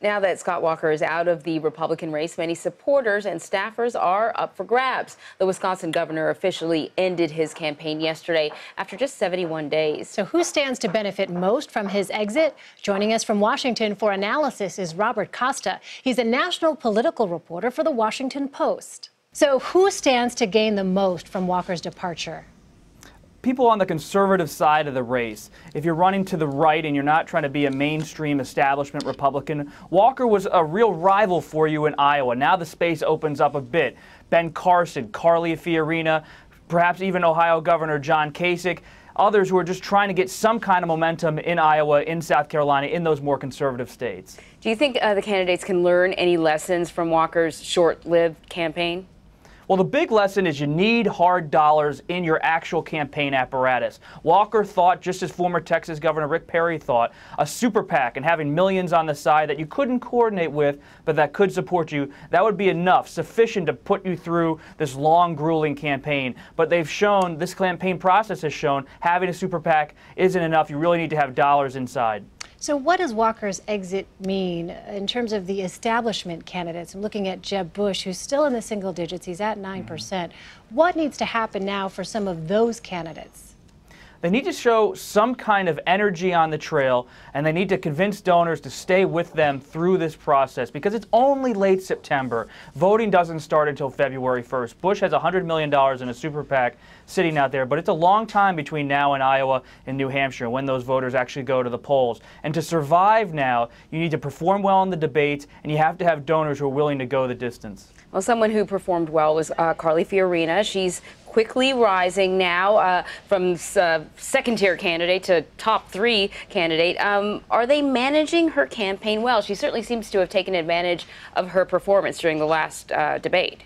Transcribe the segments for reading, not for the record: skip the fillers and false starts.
Now that Scott Walker is out of the Republican race, many supporters and staffers are up for grabs. The Wisconsin governor officially ended his campaign yesterday after just 71 days. So who stands to benefit most from his exit? Joining us from Washington for analysis is Robert Costa. He's a national political reporter for the Washington Post. So who stands to gain the most from Walker's departure? People on the conservative side of the race. If you're running to the right and you're not trying to be a mainstream establishment Republican, Walker was a real rival for you in Iowa. Now the space opens up a bit. Ben Carson, Carly Fiorina, perhaps even Ohio Governor John Kasich, others who are just trying to get some kind of momentum in Iowa, in South Carolina, in those more conservative states. Do you think the candidates can learn any lessons from Walker's short-lived campaign? Well, the big lesson is you need hard dollars in your actual campaign apparatus. Walker thought, just as former Texas Governor Rick Perry thought, a super PAC and having millions on the side that you couldn't coordinate with, but that could support you, that would be enough, sufficient to put you through this long, grueling campaign. But they've shown, this campaign process has shown, having a super PAC isn't enough. You really need to have dollars inside. So what does Walker's exit mean in terms of the establishment candidates? I'm looking at Jeb Bush, who's still in the single digits. He's at 9%. What needs to happen now for some of those candidates? They need to show some kind of energy on the trail, and they need to convince donors to stay with them through this process because it's only late September. Voting doesn't start until February 1st. Bush has $100 million in a super PAC sitting out there, but it's a long time between now and Iowa and New Hampshire when those voters actually go to the polls. And to survive now, you need to perform well in the debates, and you have to have donors who are willing to go the distance. Well, someone who performed well was Carly Fiorina. She's quickly rising now from second-tier candidate to top-3 candidate. Are they managing her campaign well? She certainly seems to have taken advantage of her performance during the last debate.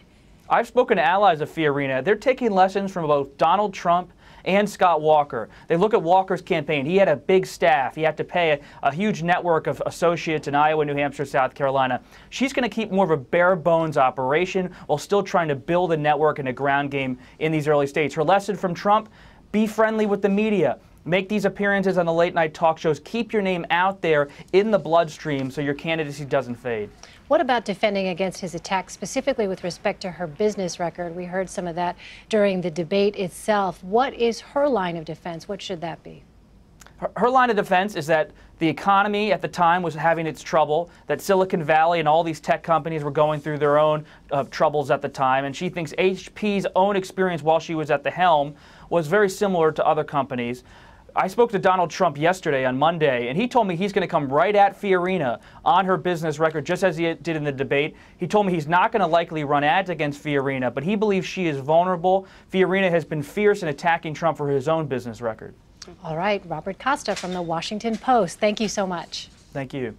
I've spoken to allies of Fiorina. They're taking lessons from both Donald Trump and Scott Walker. They look at Walker's campaign. He had a big staff. He had to pay a huge network of associates in Iowa, New Hampshire, South Carolina. She's going to keep more of a bare bones operation while still trying to build a network and a ground game in these early states. Her lesson from Trump, be friendly with the media. Make these appearances on the late night talk shows. Keep your name out there in the bloodstream so your candidacy doesn't fade. What about defending against his attacks, specifically with respect to her business record? We heard some of that during the debate itself. What is her line of defense? What should that be? Her line of defense is that the economy at the time was having its trouble, that Silicon Valley and all these tech companies were going through their own troubles at the time, and she thinks HP's own experience while she was at the helm was very similar to other companies. I spoke to Donald Trump yesterday on Monday, and he told me he's going to come right at Fiorina on her business record, just as he did in the debate. He told me he's not going to likely run ads against Fiorina, but he believes she is vulnerable. Fiorina has been fierce in attacking Trump for his own business record. All right, Robert Costa from the Washington Post. Thank you so much. Thank you.